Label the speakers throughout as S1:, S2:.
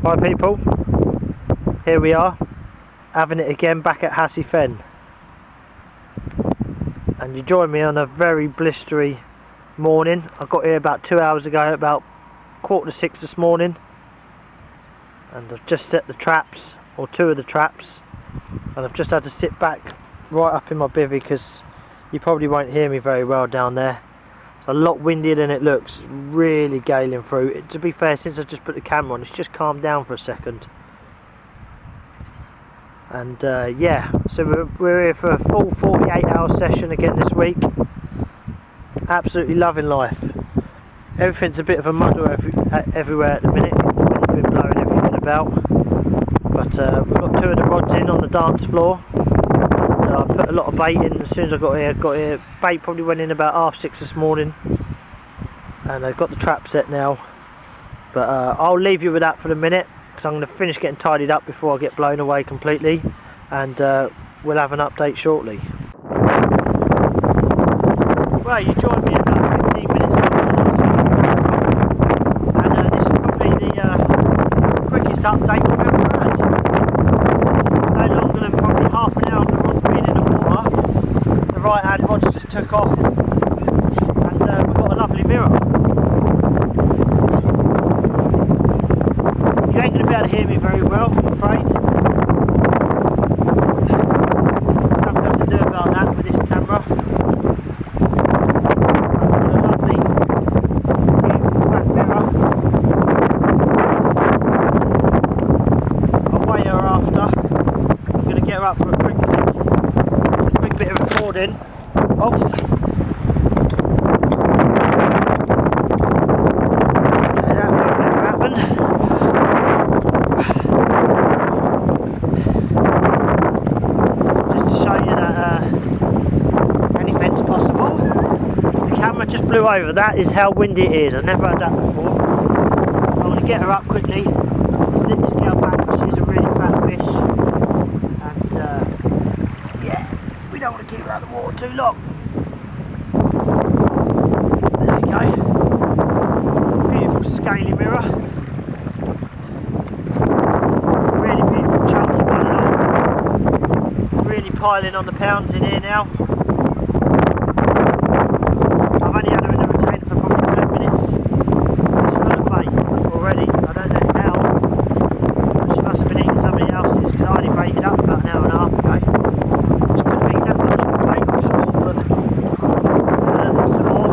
S1: Hi people, here we are, having it again back at Hasse Fen. And you join me on a very blistery morning. I got here about 2 hours ago, about 5:45 this morning. And I've just set the traps, or two of the traps. And I've just had to sit back right up in my bivvy because you probably won't hear me very well down there. It's a lot windier than it looks. It's really galing through. To be fair, since I've just put the camera on, it's just calmed down for a second. And yeah, so we're here for a full 48-hour session again this week. Absolutely loving life. Everything's a bit of a muddle everywhere at the minute. It's been blowing everything about. But we've got two of the rods in on the dance floor. I put a lot of bait in as soon as I got here. Bait probably went in about 6:30 this morning, and I've got the trap set now. But I'll leave you with that for the minute because I'm going to finish getting tidied up before I get blown away completely, and we'll have an update shortly. Well, you joined me about 15 minutes after the last video, and this is probably the quickest update we've ever had. No longer than probably half an hour of the rods being in the water. The right hand rods just took off, and we've got a lovely mirror. You ain't going to be able to hear me very well, I'm afraid. There's nothing I can do about that with this camera. I've got a lovely, beautiful fat mirror. I'll weigh her after. I'm going to get her up for a quick bit of recording. Oh. Okay, that won't never happen. Just to show you that anything's possible. The camera just blew over. That is how windy it is. I've never had that before. I'm going to get her up quickly, slip this girl back because she's a really fat fish. And yeah, we don't want to keep her out of the water too long. There you go. Beautiful scaly mirror. Really beautiful chunky one along. Really piling on the pounds in here now. I've only had her in the retainer for probably 10 minutes. She's full of bait already. I don't know how. She must have been eating somebody else's because I only baited up about an hour and a half ago. She couldn't have eaten that much bait, I'm sure, but there's some more.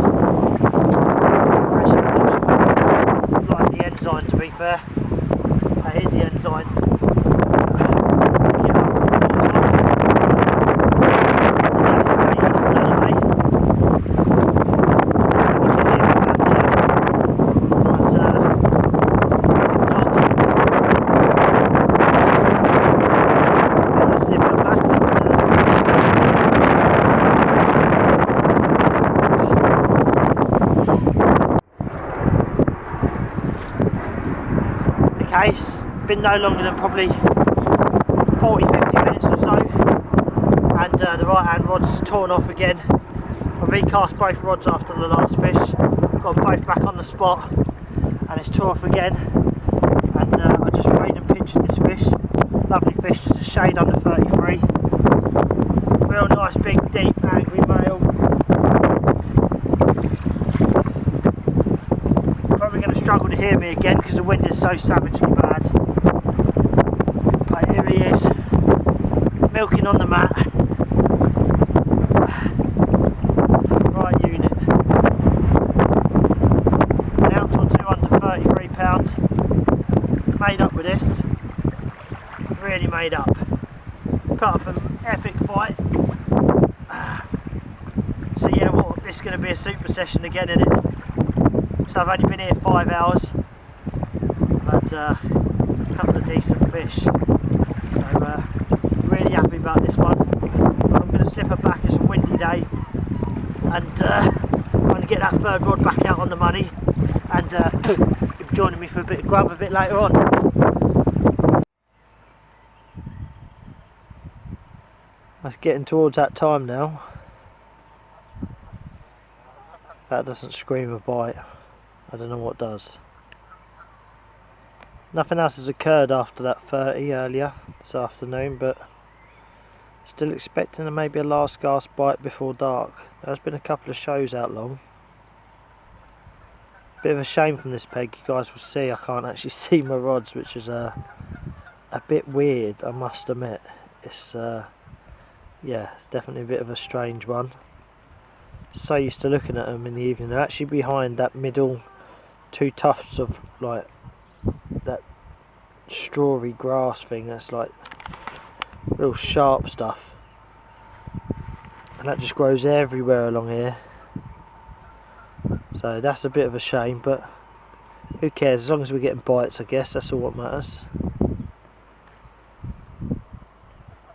S1: Actually, looks like the enzyme, to be fair. That is the enzyme. Okay, it's been no longer than probably 40-50 minutes or so, and the right hand rod's torn off again. I recast both rods after the last fish, got them both back on the spot, and it's tore off again. And I just weighed and pictured this fish. Lovely fish, just a shade under 33. Real nice big deep angry male. Probably going to struggle to hear me again because the wind is so savagely bad. But here he is, milking on the mat. Right unit. An ounce or two under 33 pounds. Made up with this. Really made up. Put up an epic fight. So yeah, well, this is going to be a super session again, isn't it? So I've only been here 5 hours, but a couple of decent fish. So really happy about this one. But I'm going to slip her back. It's a windy day, and I'm going to get that third rod back out on the money, and you'll be joining me for a bit of grub a bit later on. That's getting towards that time now. That doesn't scream a bite. I don't know what does. Nothing else has occurred after that 30 earlier this afternoon, but still expecting maybe a last gasp bite before dark. There's been a couple of shows out long. Bit of a shame from this peg, you guys will see I can't actually see my rods, which is a bit weird, I must admit. It's yeah, it's definitely a bit of a strange one. So used to looking at them in the evening. They're actually behind that middle two tufts of like that strawy grass thing that's like real sharp stuff, and that just grows everywhere along here. So that's a bit of a shame, but who cares, as long as we're getting bites, I guess that's all what matters.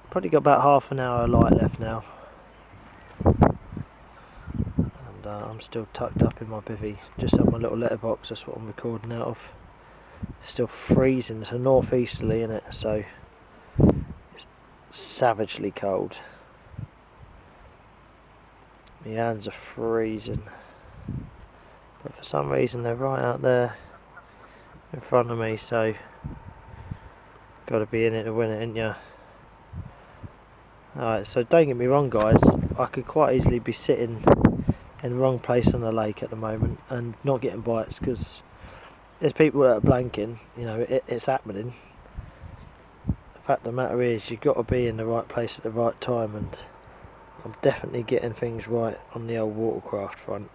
S1: Probably got about half an hour of light left now, and I'm still tucked up in my bivvy, just on my little letterbox. That's what I'm recording out of. It's still freezing. It's a northeasterly, isn't it? So it's savagely cold. My hands are freezing, but for some reason they're right out there in front of me, so got to be in it to win it, ain't ya? Alright, so don't get me wrong guys, I could quite easily be sitting in the wrong place on the lake at the moment and not getting bites, because there's people that are blanking, you know, it's happening. The fact of the matter is, you've got to be in the right place at the right time, and I'm definitely getting things right on the old watercraft front.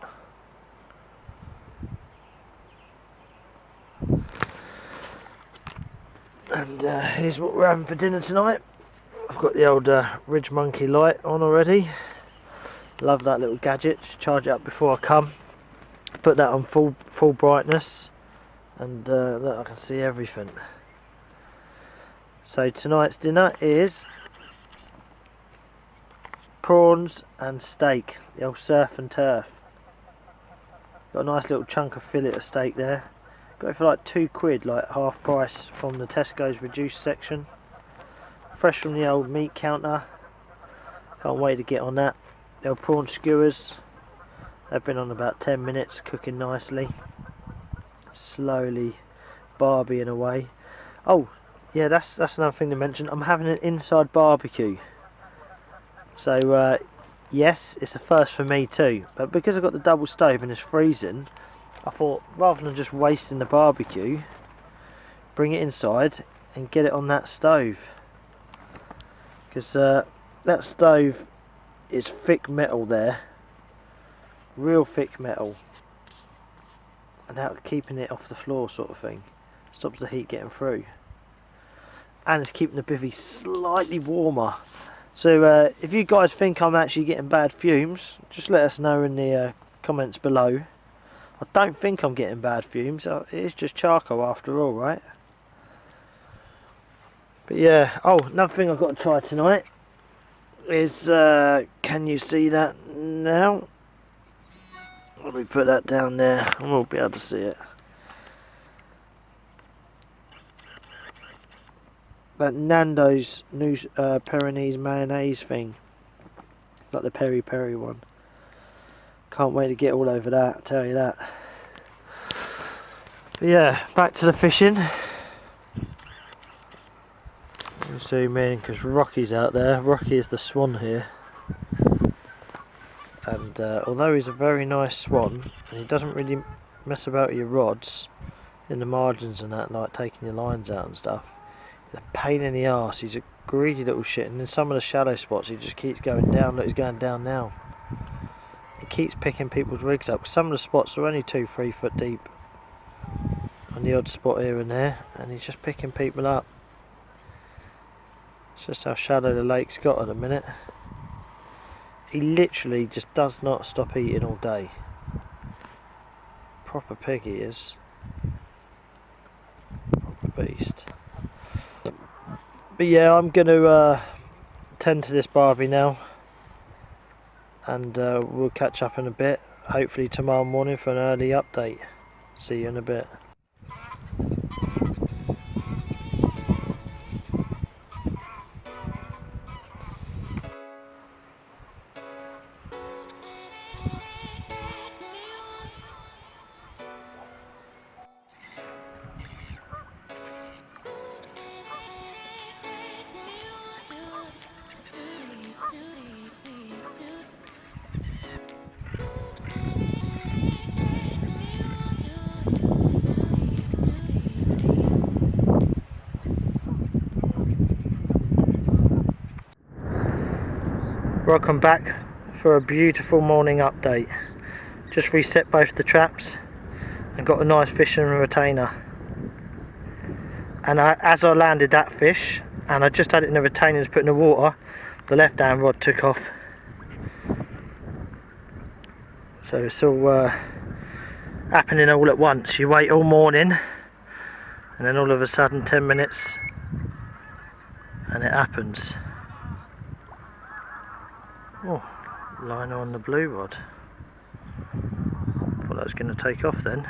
S1: And here's what we're having for dinner tonight. I've got the old Ridge Monkey light on already. Love that little gadget. Just charge it up before I come. Put that on full brightness, and look, I can see everything. So tonight's dinner is prawns and steak, the old surf and turf. Got a nice little chunk of fillet of steak there. Got it for like £2, like half price from the Tesco's reduced section. Fresh from the old meat counter. Can't wait to get on that. The old prawn skewers. They've been on about 10 minutes, cooking nicely. Slowly barbecuing away. Oh, yeah, that's another thing to mention. I'm having an inside barbecue. So, yes, it's a first for me too. But because I've got the double stove and it's freezing, I thought rather than just wasting the barbecue, bring it inside and get it on that stove. Because that stove is thick metal there, real thick metal, and out keeping it off the floor sort of thing, stops the heat getting through, and it's keeping the bivvy slightly warmer. So if you guys think I'm actually getting bad fumes, just let us know in the comments below. I don't think I'm getting bad fumes, it is just charcoal after all, right? But yeah, oh, another thing I've got to try tonight is, can you see that now? Let me put that down there and we'll be able to see it. That Nando's new Pyrenees mayonnaise thing, like the peri peri one. Can't wait to get all over that, I'll tell you that. But yeah, back to the fishing. Zoom in because Rocky's out there. Rocky is the swan here, and although he's a very nice swan and he doesn't really mess about with your rods in the margins and that, like taking your lines out and stuff, he's a pain in the arse. He's a greedy little shit, and in some of the shallow spots he just keeps going down. Look, he's going down now. He keeps picking people's rigs up. Some of the spots are only 2-3 foot deep, on the odd spot here and there, and he's just picking people up. It's just how shallow the lake's got at the minute. He literally just does not stop eating all day. Proper pig he is. Proper beast. But yeah, I'm going to tend to this barbie now, and we'll catch up in a bit. Hopefully tomorrow morning for an early update. See you in a bit. Welcome back for a beautiful morning update. Just reset both the traps and got a nice fish and a retainer. And as I landed that fish and I just had it in the retainer to put in the water, the left hand rod took off. So it's all happening all at once. You wait all morning and then all of a sudden 10 minutes and it happens. Oh, liner on the blue rod. Thought that was going to take off then.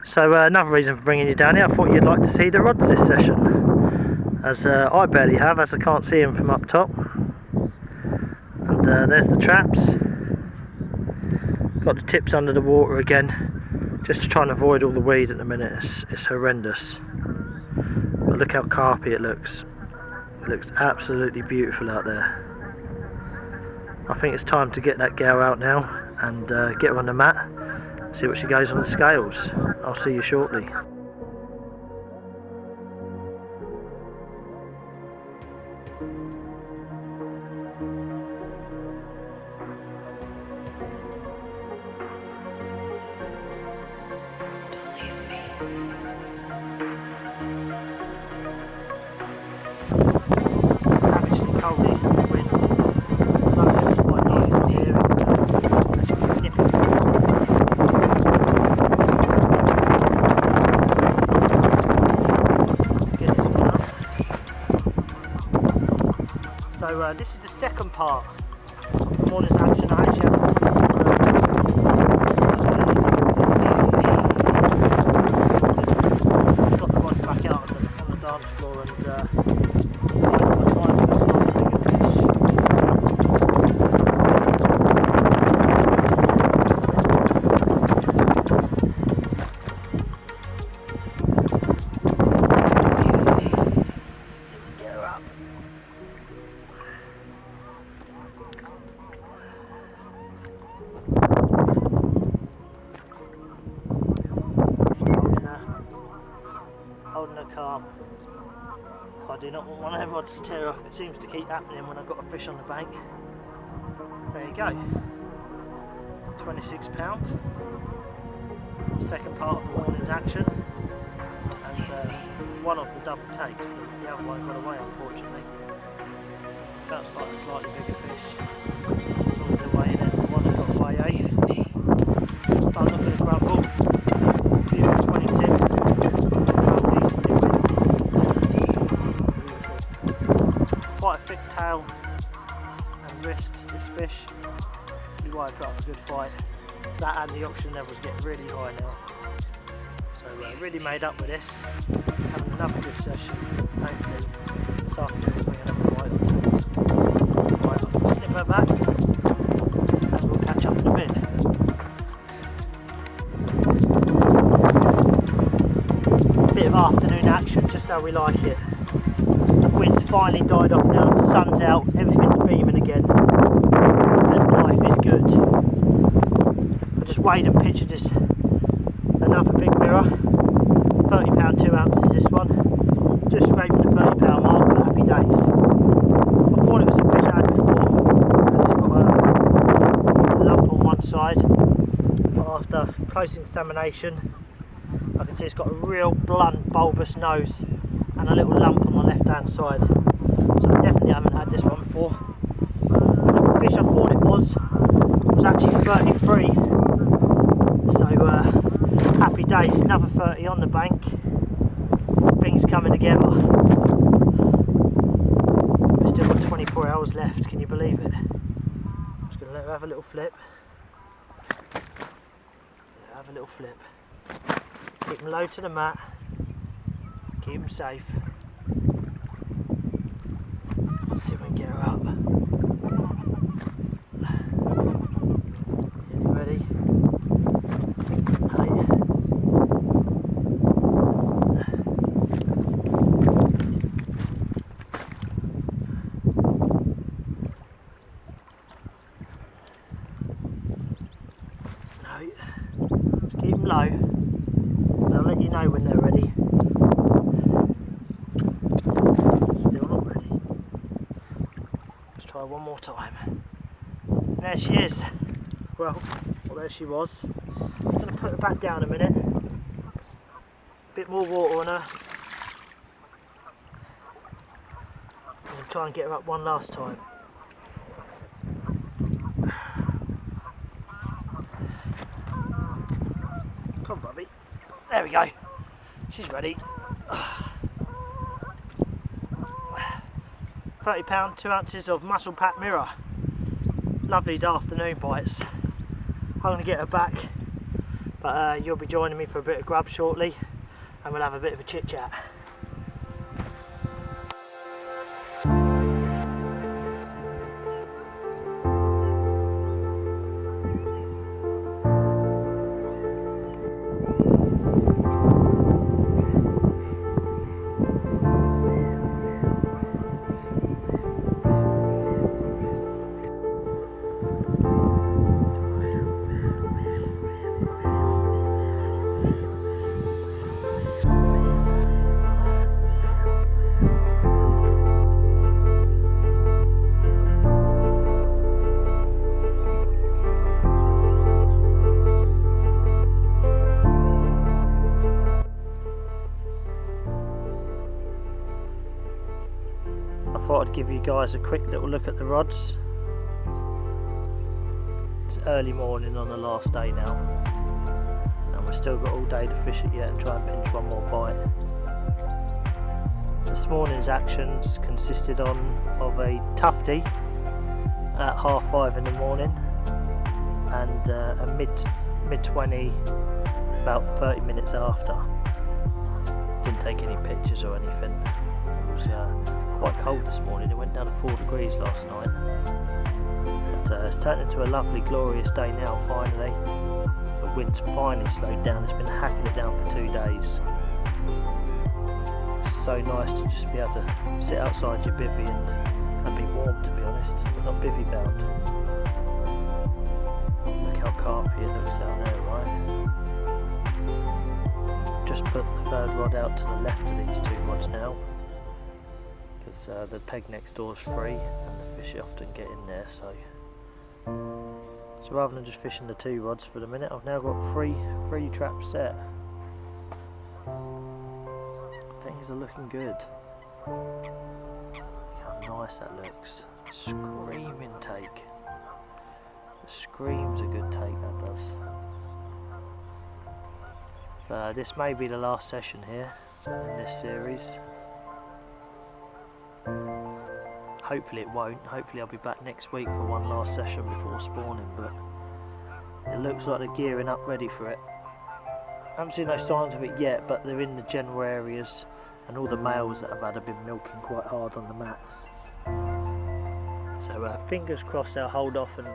S1: So another reason for bringing you down here, I thought you'd like to see the rods this session, as I barely have, as I can't see them from up top. And there's the traps. Got the tips under the water again, just to try and avoid all the weed at the minute. It's horrendous. But look how carpy it looks. It looks absolutely beautiful out there. I think it's time to get that girl out now and get her on the mat, see what she goes on the scales. I'll see you shortly. Savagely cold easterly wind. It's quite nice in here. It's actually nipping. Get this one up. So this is the second part of the morning's action. I actually got the rods back out on the dance floor and holding a carp. I do not want one of them rods to tear off. It seems to keep happening when I've got a fish on the bank. There you go. £26. Second part of the morning's action. And one of the double takes. The other one got away, unfortunately. Felt like a slightly bigger fish. It's always the way in it. The one that got away 8. But I'm not going to grumble. Beautiful 26. Quite a thick tail and wrist, this fish. This is why I put up a good fight. That and the oxygen levels get really high now. So really made up with this. Having another good session. Hopefully this afternoon we're going to have a bite or two. Right, I'll snip her back and we'll catch up in a bit. Bit of afternoon action, just how we like it. The wind's finally died off now, the sun's out, everything's beaming again, and life is good. I just weighed and pictured this, another big mirror, £30 2 ounces this one, just scraping the £30 mark, but happy days. I thought it was a fish I had before, as it's got a lump on one side, but after close examination, I can see it's got a real blunt bulbous nose and a little lump on the left hand side, so I definitely haven't had this one before. The fish I thought it was actually 33, so happy days, another 30 on the bank, things coming together. We've still got 24 hours left, can you believe it? I'm just going to let her have a little flip. Have a little flip. Keep them low to the mat. Keep them safe. Let's see if we can get her up. You ready? Right. No. Just keep them low. And I'll let you know when they're ready. go one more time. And there she is. Well, there she was. I'm going to put her back down a minute. Bit more water on her. And try and get her up one last time. Come on, Bubby. There we go. She's ready. £30, 2 ounces of muscle pack mirror. Love these afternoon bites. I'm going to get her back, but you'll be joining me for a bit of grub shortly, and we'll have a bit of a chit chat. I thought I'd give you guys a quick little look at the rods. It's early morning on the last day now, and we've still got all day to fish it yet and try and pinch one more bite. This morning's actions consisted of a tufty at 5:30 in the morning and a mid 20 about 30 minutes after. Didn't take any pictures or anything. It was quite cold this morning. It went down to 4 degrees last night. But it's turned into a lovely, glorious day now. Finally, the wind's finally slowed down. It's been hacking it down for 2 days. It's so nice to just be able to sit outside your bivvy and be warm. To be honest, we're not bivvy bound. Look how carpy it looks down there, right? Just put the third rod out to the left of these 2 rods now, because the peg next door is free and the fish often get in there. So rather than just fishing the 2 rods for the minute, I've now got three traps set. Things are looking good. Look how nice that looks. Screaming take. It screams a good take, that does. But this may be the last session here in this series. Hopefully it won't. Hopefully I'll be back next week for one last session before spawning, but it looks like they're gearing up ready for it. I haven't seen no signs of it yet, but they're in the general areas, and all the males that I've had have been milking quite hard on the mats. So fingers crossed they'll hold off and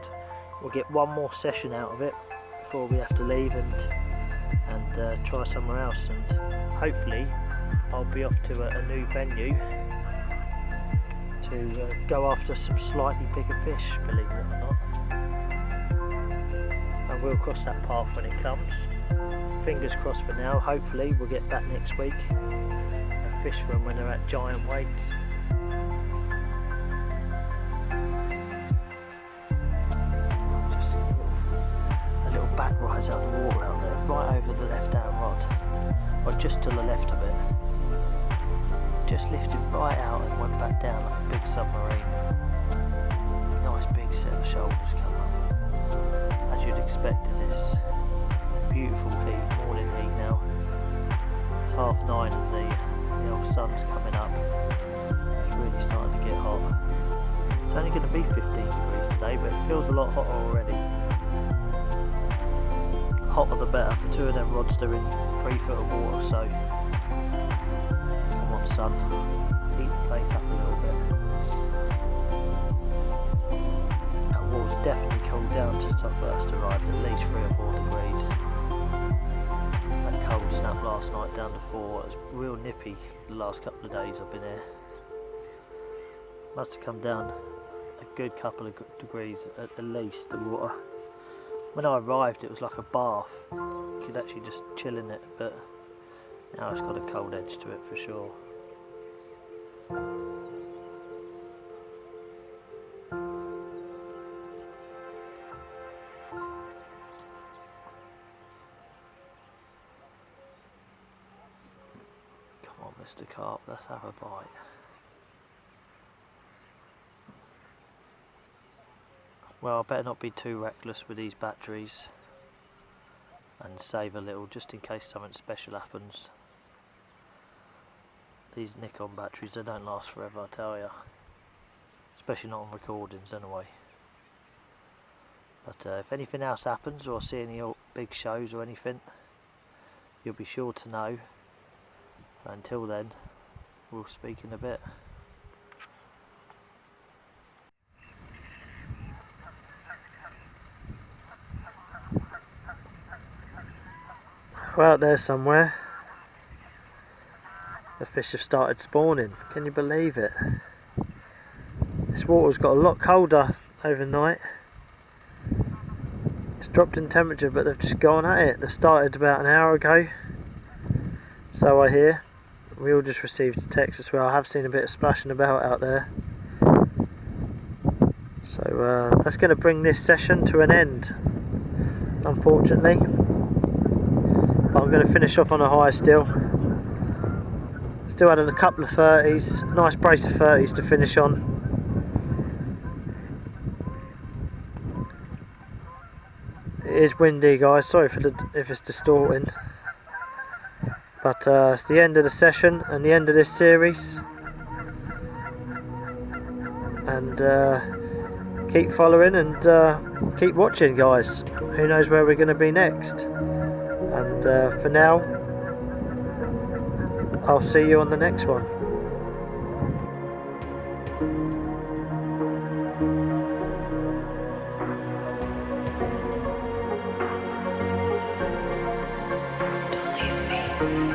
S1: we'll get one more session out of it before we have to leave and try somewhere else, and hopefully I'll be off to a new venue to go after some slightly bigger fish, believe it or not. And we'll cross that path when it comes. Fingers crossed for now. Hopefully we'll get back next week and fish for them when they're at giant weights. Just a little back rise out of the water out there, right over the left hand rod, or just to the left of it. Just lifted right out and went back down like a big submarine. Nice big set of shoulders come up, as you'd expect in this beautiful heat, morning heat now. It's 9:30 and the old sun's coming up. It's really starting to get hot. It's only going to be 15 degrees today, but it feels a lot hotter already. Hotter the better. For 2 of them rods they're in 3 foot of water, so come on sun, heat the place up a little bit. That water's definitely cooled down since I first arrived, at least 3 or 4 degrees. That cold snap last night down to 4, it was real nippy the last couple of days I've been here. Must have come down a good couple of degrees at the least, the water. When I arrived it was like a bath, you could actually just chill in it, but now it's got a cold edge to it for sure. Mr. Carp, let's have a bite. Well, I better not be too reckless with these batteries and save a little just in case something special happens. These Nikon batteries, they don't last forever, I tell ya. Especially not on recordings anyway. But if anything else happens or see any big shows or anything, you'll be sure to know. Until then, we'll speak in a bit. We're out there somewhere. The fish have started spawning. Can you believe it? This water's got a lot colder overnight. It's dropped in temperature, but they've just gone at it. They've started about an hour ago, so I hear. We all just received a text as well. I have seen a bit of splashing about out there. So that's going to bring this session to an end, unfortunately. But I'm going to finish off on a high still. Still had a couple of 30s, nice brace of 30s to finish on. It is windy, guys, sorry if it's distorting. But it's the end of the session and the end of this series. And keep following and keep watching, guys. Who knows where we're going to be next. And for now, I'll see you on the next one.
S2: Don't leave me.